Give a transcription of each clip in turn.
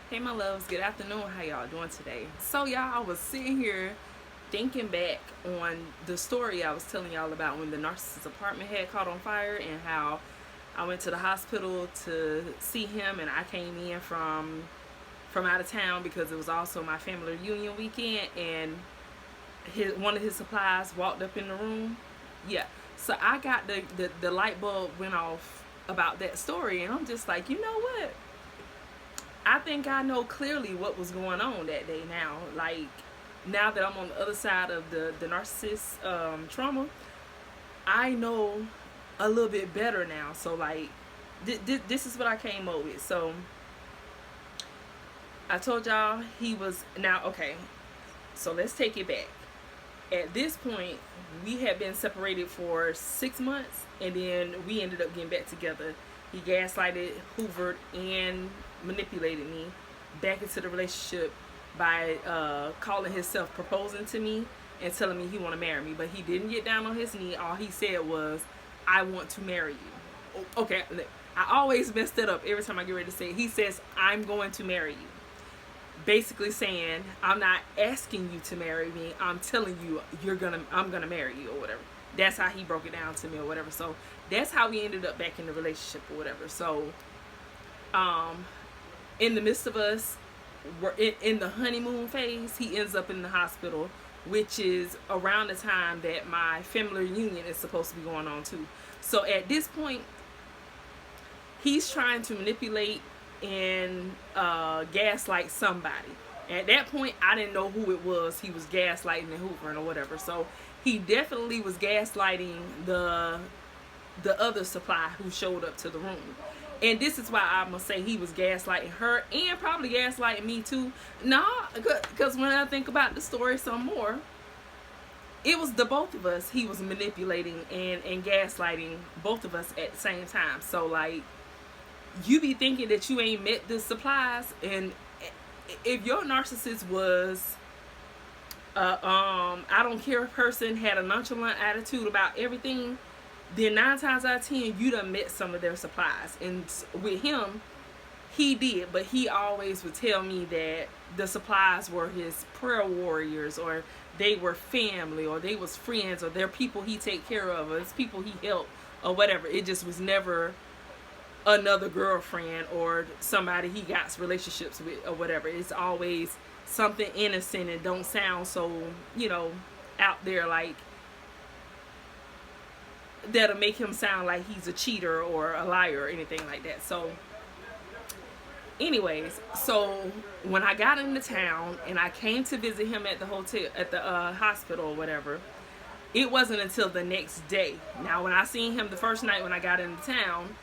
Hey my loves, good afternoon. How y'all doing today? So y'all, I was sitting here thinking back on the story I was telling y'all about when the narcissist apartment had caught on fire and how I went to the hospital to see him, and I came in from out of town because it was also my family reunion weekend, and one of his supplies walked up in the room. Yeah. So I got the light bulb went off about that story, and I'm just like, you know what? I think I know clearly what was going on that day now. Like, now that I'm on the other side of the narcissist trauma, I know a little bit better now. So, like, this is what I came up with. So, I told y'all he was. Now, okay, so let's take it back. At this point, we had been separated for 6 months, and then we ended up getting back together. He gaslighted, hoovered, and manipulated me back into the relationship by calling himself proposing to me and telling me he want to marry me. But he didn't get down on his knee. All he said was, I want to marry you. Okay, I always mess that up every time I get ready to say it. He says, I'm going to marry you. Basically saying, I'm not asking you to marry me, I'm telling you I'm gonna marry you or whatever. That's how he broke it down to me or whatever. So that's how we ended up back in the relationship or whatever. So in the midst of us, we're in the honeymoon phase, he ends up in the hospital, which is around the time that my family reunion is supposed to be going on too. So at this point, he's trying to manipulate and gaslight somebody. At that point, I didn't know who it was he was gaslighting and hoovering or whatever. So he definitely was gaslighting the other supply who showed up to the room. And this is why I'm gonna say he was gaslighting her and probably gaslighting me too. Nah, because when I think about the story some more, it was the both of us he was manipulating and gaslighting both of us at the same time. So like, you be thinking that you ain't met the supplies, and if your narcissist was I don't care person, had a nonchalant attitude about everything, then 9 times out of 10 you done met some of their supplies. And with him, he did, but he always would tell me that the supplies were his prayer warriors, or they were family, or they was friends, or they're people he take care of, or it's people he helped, or whatever. It just was never another girlfriend or somebody he got relationships with or whatever. It's always something innocent and don't sound so, out there, like that'll make him sound like he's a cheater or a liar or anything like that. So anyways, so when I got into town and I came to visit him at the hotel, at the hospital or whatever, it wasn't until the next day. Now when I seen him the first night when I got into town,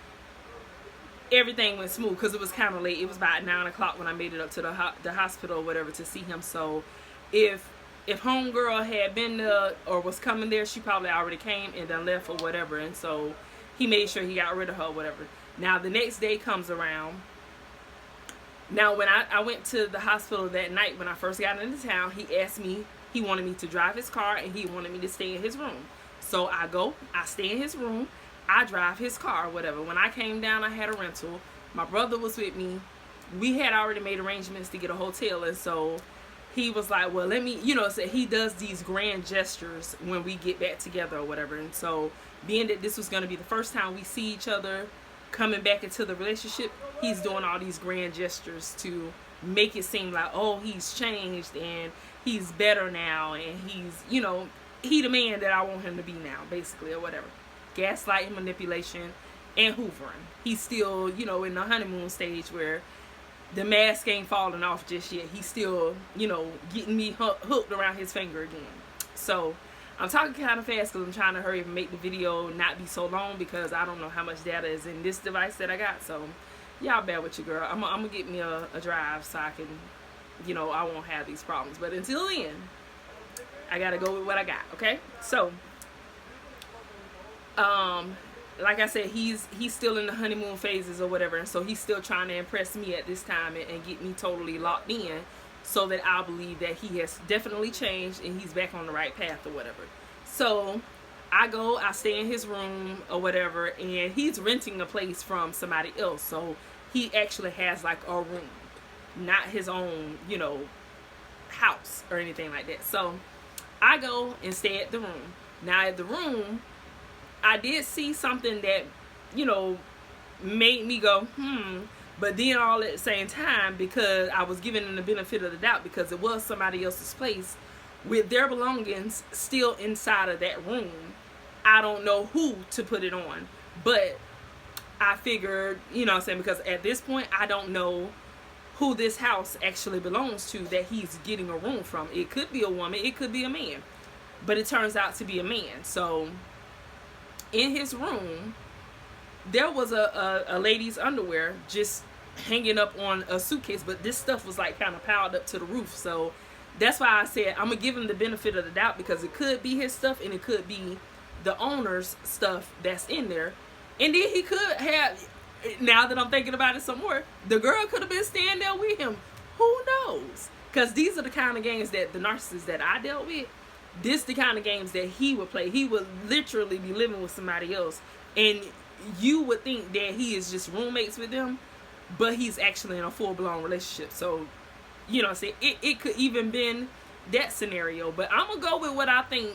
everything went smooth because it was kind of late. It was about 9 o'clock when I made it up to the hospital or whatever to see him. So if homegirl had been there or was coming there, she probably already came and then left or whatever. And so he made sure he got rid of her or whatever. Now the next day comes around. Now when I went to the hospital that night when I first got into town, he asked me, he wanted me to drive his car and he wanted me to stay in his room. So I stay in his room, I drive his car or whatever. When I came down, I had a rental. My brother was with me. We had already made arrangements to get a hotel, and so he was like, well, let me, so he does these grand gestures when we get back together or whatever. And so being that this was going to be the first time we see each other coming back into the relationship, he's doing all these grand gestures to make it seem like, oh, he's changed and he's better now, and he's, he the man that I want him to be now, basically, or whatever. Gaslighting, manipulation, and hoovering. He's still, in the honeymoon stage where the mask ain't falling off just yet. He's still, getting me hooked around his finger again. So I'm talking kind of fast because I'm trying to hurry up and make the video not be so long because I don't know how much data is in this device that I got. So y'all bear with you, girl. I'm gonna get me a drive so I can, I won't have these problems. But until then, I gotta go with what I got. Okay, so like I said, he's still in the honeymoon phases or whatever, and so he's still trying to impress me at this time and get me totally locked in so that I'll believe that he has definitely changed and he's back on the right path or whatever. So I stay in his room or whatever, and he's renting a place from somebody else, so he actually has like a room. not his own, house or anything like that. So I go and stay at the room. Now at the room, I did see something that, made me go, but then all at the same time, because I was giving them the benefit of the doubt, because it was somebody else's place with their belongings still inside of that room. I don't know who to put it on, but I figured, because at this point I don't know who this house actually belongs to that he's getting a room from. It could be a woman, it could be a man, but it turns out to be a man. So in his room, there was a lady's underwear just hanging up on a suitcase, but this stuff was like kind of piled up to the roof. So that's why I said I'm gonna give him the benefit of the doubt, because it could be his stuff and it could be the owner's stuff that's in there. And then he could have, now that I'm thinking about it some more, the girl could have been staying there with him. Who knows? Because these are the kind of games that the narcissist that I dealt with, this the kind of games that he would play. He would literally be living with somebody else, and you would think that he is just roommates with them, but he's actually in a full-blown relationship. So, it could even been that scenario. But I'm going to go with what I think,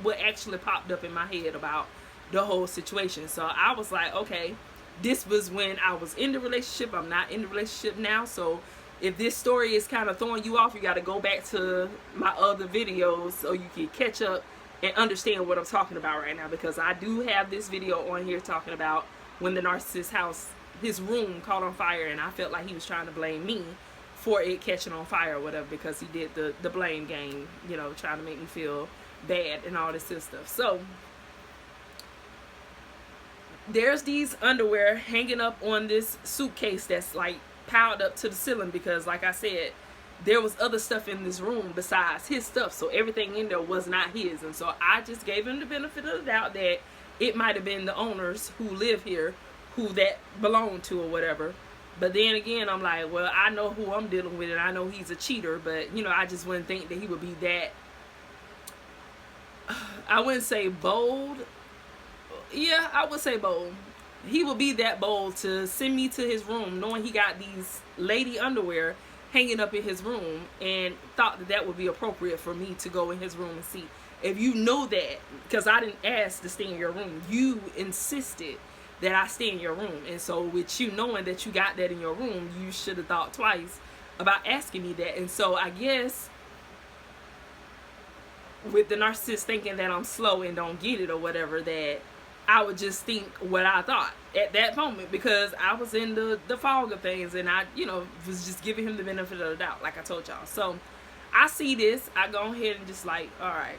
what actually popped up in my head about the whole situation. So I was like, okay, this was when I was in the relationship. I'm not in the relationship now. So if this story is kind of throwing you off, you got to go back to my other videos so you can catch up and understand what I'm talking about right now, because I do have this video on here talking about when the narcissist house, his room caught on fire, and I felt like he was trying to blame me for it catching on fire or whatever, because he did the blame game, trying to make me feel bad and all this stuff. So there's these underwear hanging up on this suitcase that's like piled up to the ceiling, because like I said, there was other stuff in this room besides his stuff, so everything in there was not his. And so I just gave him the benefit of the doubt that it might have been the owners who live here who that belonged to or whatever. But then again, I'm like, well, I know who I'm dealing with, and I know he's a cheater, but I just wouldn't think that he would be that, I wouldn't say bold. Yeah, I would say bold. He would be that bold to send me to his room knowing he got these lady underwear hanging up in his room, and thought that that would be appropriate for me to go in his room and see. If you know that, because I didn't ask to stay in your room, you insisted that I stay in your room. And so with you knowing that you got that in your room, you should have thought twice about asking me that. And so I guess with the narcissist thinking that I'm slow and don't get it or whatever, that I would just think what I thought at that moment, because I was in the fog of things, and I, was just giving him the benefit of the doubt, like I told y'all. So I see this, I go ahead and just like, all right,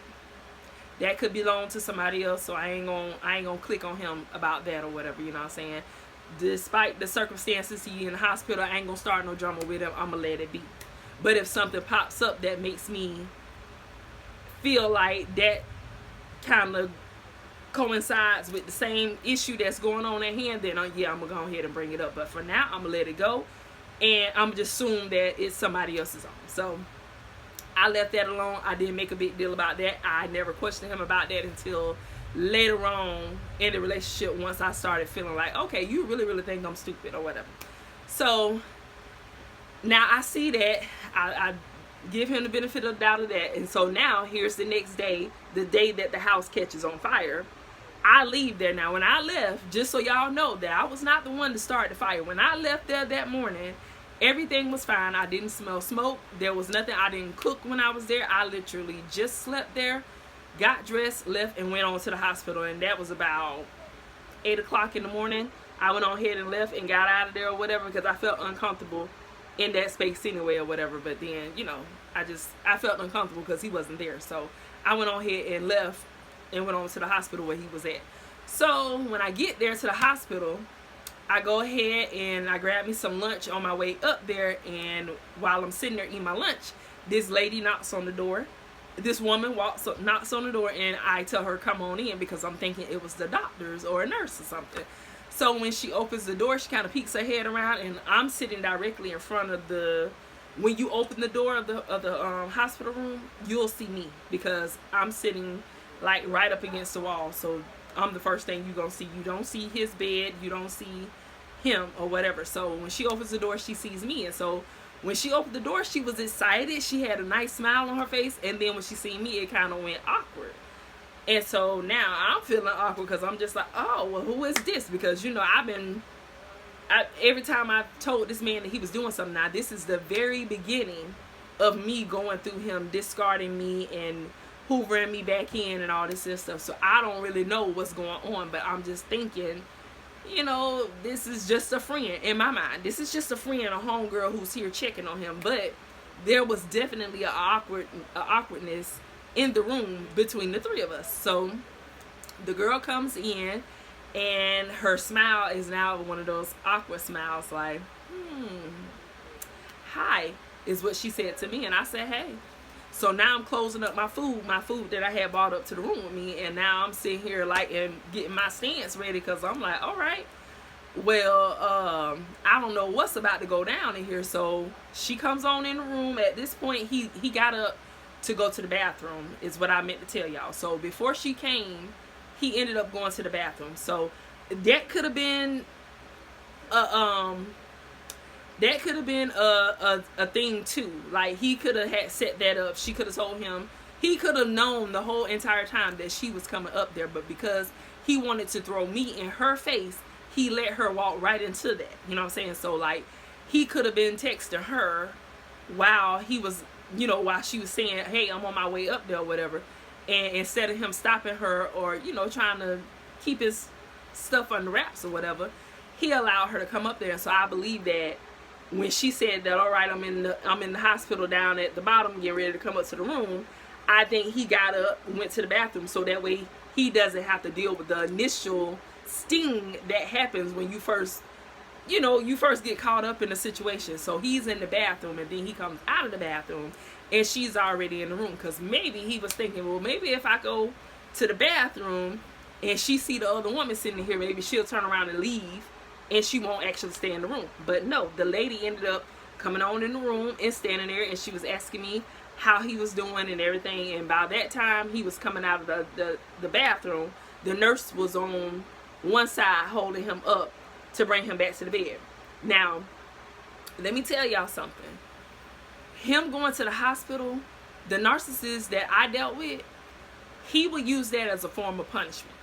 that could belong to somebody else, so I ain't gonna click on him about that or whatever, you know what I'm saying? Despite the circumstances, he in the hospital, I ain't gonna start no drama with him, I'm gonna let it be. But if something pops up that makes me feel like that kind of coincides with the same issue that's going on at hand, then yeah, I'm gonna go ahead and bring it up. But for now, I'm gonna let it go, and I'm just assume that it's somebody else's own. So I left that alone. I didn't make a big deal about that. I never questioned him about that until later on in the relationship, once I started feeling like, okay, you really think I'm stupid or whatever. So now I see that, I give him the benefit of the doubt of that. And so now here's the next day, the day that the house catches on fire. I leave there. Now when I left, just so y'all know that I was not the one to start the fire. When I left there that morning, everything was fine. I didn't smell smoke. There was nothing. I didn't cook when I was there. I literally just slept there, got dressed, left, and went on to the hospital. And that was about 8 o'clock in the morning. I went on ahead and left and got out of there or whatever, because I felt uncomfortable in that space anyway or whatever. But then, I felt uncomfortable because he wasn't there. So I went on ahead and left and went on to the hospital where he was at. So when I get there to the hospital, I go ahead and I grab me some lunch on my way up there, and while I'm sitting there eating my lunch, this lady knocks on the door. This woman knocks on the door, and I tell her come on in, because I'm thinking it was the doctors or a nurse or something. So when she opens the door, she kind of peeks her head around, and I'm sitting directly in front of when you open the door of the hospital room, you'll see me, because I'm sitting like right up against the wall. So I'm the first thing you're gonna see. You don't see his bed, you don't see him or whatever. So when she opens the door, she sees me. And so when she opened the door, she was excited. She had a nice smile on her face. And then when she seen me, it kind of went awkward. And so now I'm feeling awkward because I'm just like, oh, well, who is this? Because, you know, every time I've told this man that he was doing something, now this is the very beginning of me going through him discarding me and hoovering me back in and all this stuff. So I don't really know what's going on, but I'm just thinking, you know, this is just a friend in my mind. This is just a friend, a homegirl who's here checking on him. But there was definitely an awkwardness in the room between the three of us. So the girl comes in, and her smile is now one of those awkward smiles, like, hi, is what she said to me. And I said, hey. So now I'm closing up my food that I had brought up to the room with me. And now I'm sitting here like and getting my stance ready because I'm like, all right, well, I don't know what's about to go down in here. So she comes on in the room. At this point, he got up to go to the bathroom is what I meant to tell y'all. So before she came, he ended up going to the bathroom. So that could have been a thing too. Like, he could have had set that up. She could have told him. He could have known the whole entire time that she was coming up there, but because he wanted to throw me in her face, he let her walk right into that. You know what I'm saying? So like, he could have been texting her while he was, you know, while she was saying, hey, I'm on my way up there or whatever. And instead of him stopping her or, you know, trying to keep his stuff under wraps or whatever, he allowed her to come up there. So I believe that when she said that, all right, I'm in the hospital down at the bottom getting ready to come up to the room, I think he got up and went to the bathroom so that way he doesn't have to deal with the initial sting that happens when you first get caught up in a situation. So he's in the bathroom and then he comes out of the bathroom and she's already in the room, because maybe he was thinking, well, maybe if I go to the bathroom and she see the other woman sitting here, maybe she'll turn around and leave and she won't actually stay in the room. But no, the lady ended up coming on in the room and standing there, and she was asking me how he was doing and everything. And by that time he was coming out of the bathroom, the nurse was on one side holding him up to bring him back to the bed. Now, let me tell y'all something. Him going to the hospital, the narcissist that I dealt with, he would use that as a form of punishment.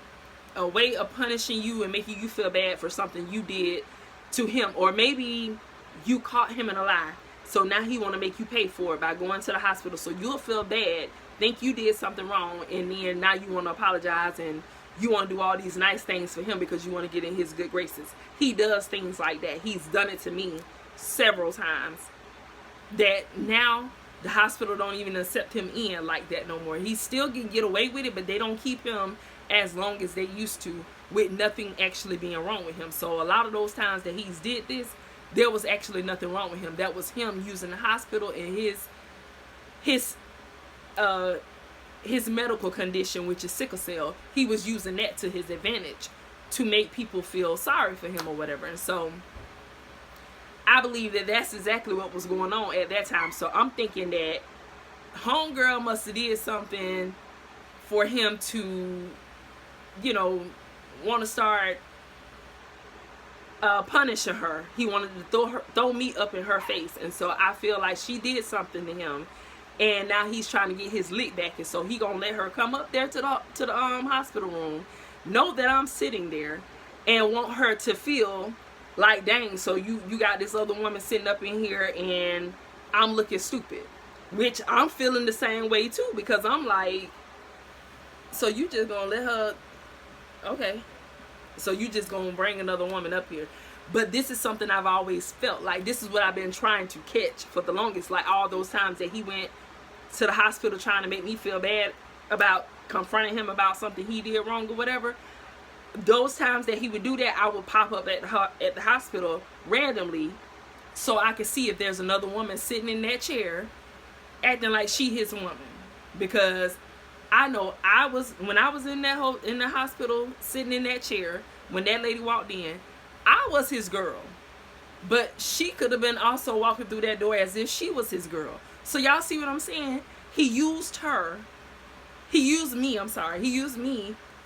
A way of punishing you and making you feel bad for something you did to him. Or maybe you caught him in a lie, so now he want to make you pay for it by going to the hospital. So you'll feel bad, think you did something wrong, and then now you want to apologize and you want to do all these nice things for him because you want to get in his good graces. He does things like that. He's done it to me several times, that now the hospital don't even accept him in like that no more. He still can get away with it, but they don't keep him as long as they used to, with nothing actually being wrong with him. So a lot of those times that he's did this, there was actually nothing wrong with him. That was him using the hospital and his medical condition, which is sickle cell. He was using that to his advantage to make people feel sorry for him or whatever. And so I believe that that's exactly what was going on at that time. So I'm thinking that homegirl must have did something for him to, you know, want to start punishing her. He wanted to throw me up in her face. And so I feel like she did something to him, and now he's trying to get his lick back. And so he gonna let her come up there to the hospital room, know that I'm sitting there, and want her to feel like, dang, so you got this other woman sitting up in here and I'm looking stupid. Which I'm feeling the same way too, because I'm like, so you just gonna let her, okay, so you just gonna bring another woman up here. But this is something I've always felt like. This is what I've been trying to catch for the longest. Like all those times that he went to the hospital trying to make me feel bad about confronting him about something he did wrong or whatever. Those times that he would do that, I would pop up at the hospital randomly so I could see if there's another woman sitting in that chair acting like she his woman. Because I know when I was in the hospital sitting in that chair, when that lady walked in, I was his girl. But she could have been also walking through that door as if she was his girl. So y'all see what I'm saying? He used me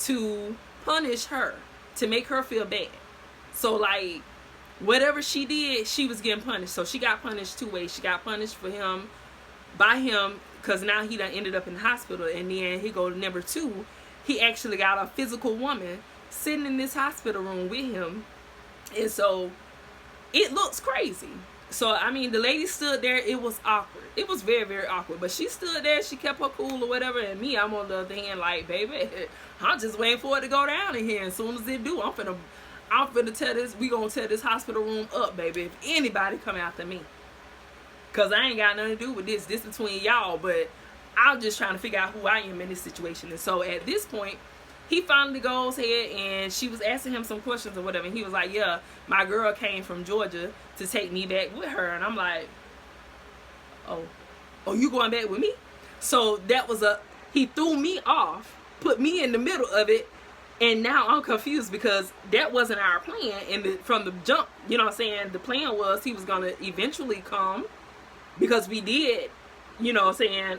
to punish her, to make her feel bad. So like, whatever she did, she was getting punished. So she got punished two ways. She got punished for him, by him, because now he done ended up in the hospital. And then he go to number two, he actually got a physical woman sitting in this hospital room with him. And so it looks crazy. So, I mean, the lady stood there. It was awkward. It was very, very awkward. But she stood there. She kept her cool or whatever. And me, I'm on the other hand like, baby, I'm just waiting for it to go down in here. And as soon as it do, I'm finna tear this. We gonna tear this hospital room up, baby. If anybody come after me. Because I ain't got nothing to do with this. This between y'all. But I'm just trying to figure out who I am in this situation. And so, at this point, he finally goes ahead and she was asking him some questions or whatever. And he was like, yeah, my girl came from Georgia to take me back with her. And I'm like, oh, you going back with me? So that was he threw me off, put me in the middle of it. And now I'm confused because that wasn't our plan. And from the jump, you know what I'm saying? The plan was he was going to eventually come because we did, you know what I'm saying?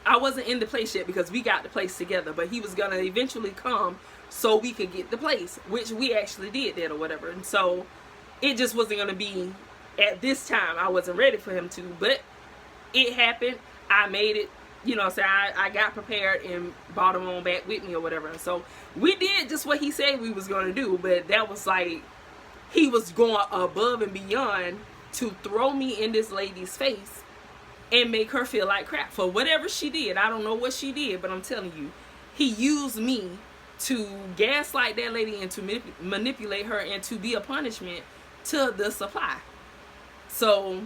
I wasn't in the place yet because we got the place together, but he was gonna eventually come so we could get the place, which we actually did that or whatever. And so it just wasn't gonna be at this time. I wasn't ready for him to, but it happened. I made it, you know, so I got prepared and brought him on back with me or whatever. And so we did just what he said we was gonna do, but that was like he was going above and beyond to throw me in this lady's face and make her feel like crap for whatever she did. I don't know what she did, but I'm telling you, he used me to gaslight that lady and to manipulate her and to be a punishment to the supply. So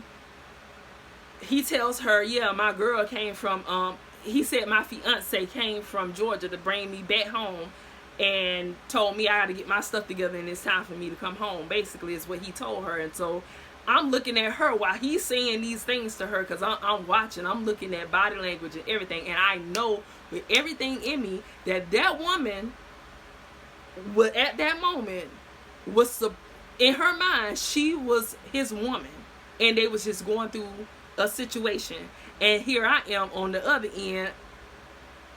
he tells her, yeah, my girl came from, he said my fiance came from Georgia to bring me back home and told me I had to get my stuff together and it's time for me to come home, basically is what he told her. And so I'm looking at her while he's saying these things to her because I'm watching. I'm looking at body language and everything. And I know with everything in me that that woman, at that moment, was in her mind, she was his woman. And they was just going through a situation. And here I am on the other end.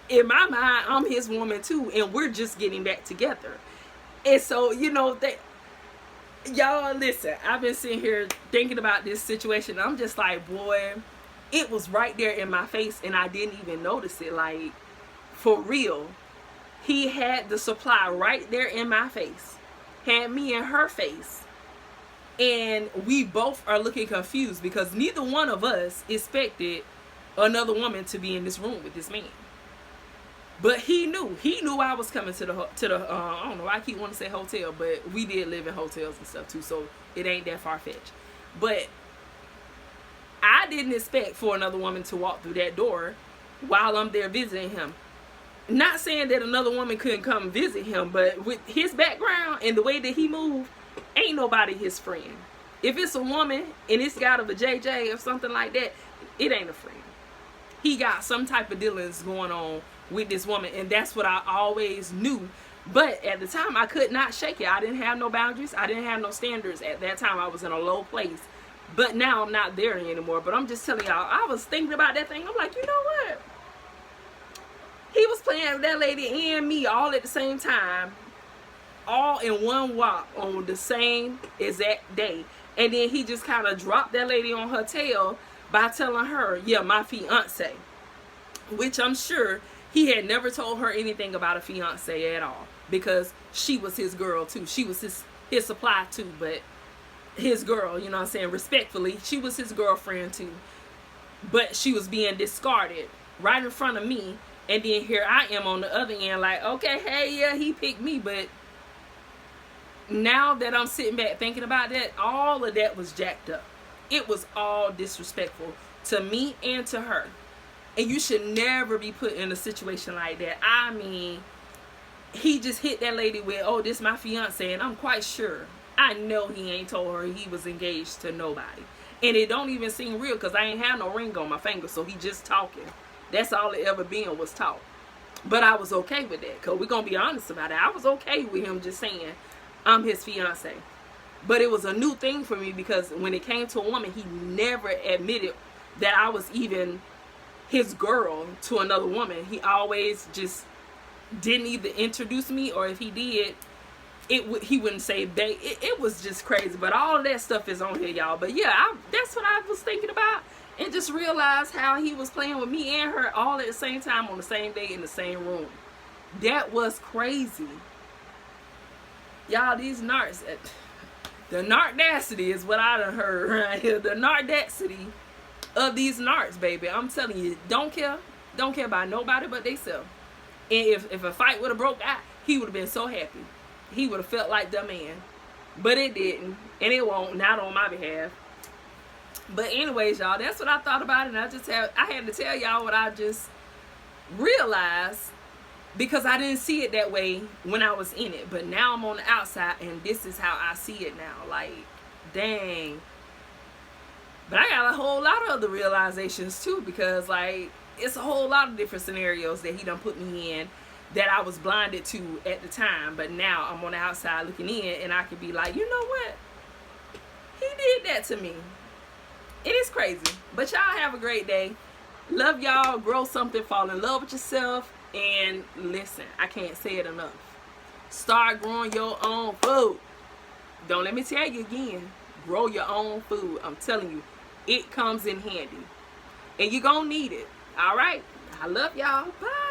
In my mind, I'm his woman too. And we're just getting back together. And so, you know, that. Y'all, listen, I've been sitting here thinking about this situation. I'm just like, boy, it was right there in my face and I didn't even notice it. Like, for real. He had the supply right there in my face. Had me in her face. And we both are looking confused because neither one of us expected another woman to be in this room with this man. But he knew I was coming to the I don't know, I keep wanting to say hotel, but we did live in hotels and stuff too, so it ain't that far-fetched. But I didn't expect for another woman to walk through that door while I'm there visiting him. Not saying that another woman couldn't come visit him, but with his background and the way that he moved, ain't nobody his friend. If it's a woman and it's got of a JJ or something like that, it ain't a friend. He got some type of dealings going on with this woman, and that's what I always knew. But at the time, I could not shake it. I didn't have no boundaries. I didn't have no standards. At that time, I was in a low place. But now I'm not there anymore. But I'm just telling y'all, I was thinking about that thing. I'm like, you know what? He was playing with that lady and me all at the same time, all in one walk on the same exact day. And then he just kind of dropped that lady on her tail by telling her, yeah, my fiance. Which I'm sure he had never told her anything about a fiance at all, because she was his girl too. She was his supply too, but his girl, you know what I'm saying, respectfully, she was his girlfriend too. But she was being discarded right in front of me, and then here I am on the other end like, okay, hey, yeah, he picked me. But now that I'm sitting back thinking about that, all of that was jacked up. It was all disrespectful to me and to her. And you should never be put in a situation like that. I mean, he just hit that lady with, oh, this my fiance. And I'm quite sure, I know he ain't told her he was engaged to nobody. And it don't even seem real because I ain't have no ring on my finger. So he just talking. That's all it ever been, was talk. But I was okay with that, because we're going to be honest about it. I was okay with him just saying, I'm his fiance. But it was a new thing for me, because when it came to a woman, he never admitted that I was even his girl to another woman. He always just didn't either introduce me, or if he did, he wouldn't say babe. It was just crazy. But all of that stuff is on here, y'all. But yeah, that's what I was thinking about, and just realized how he was playing with me and her all at the same time on the same day in the same room. That was crazy. Y'all, these narcs, the narcdacity is what I done heard right here. The narcdacity of these narcs, baby. I'm telling you, don't care about nobody but theyself. And if a fight would have broke out, he would have been so happy. He would have felt like the man. But it didn't. And it won't, not on my behalf. But anyways, y'all, that's what I thought about it. And I had to tell y'all what I just realized, because I didn't see it that way when I was in it. But now I'm on the outside, and this is how I see it now. Like, dang. But I got a whole lot of other realizations too, because like, it's a whole lot of different scenarios that he done put me in that I was blinded to at the time. But now I'm on the outside looking in, and I can be like, you know what? He did that to me. It is crazy. But y'all have a great day. Love y'all. Grow something. Fall in love with yourself. And listen, I can't say it enough. Start growing your own food. Don't let me tell you again. Grow your own food. I'm telling you, it comes in handy. And you're going to need it. All right? I love y'all. Bye.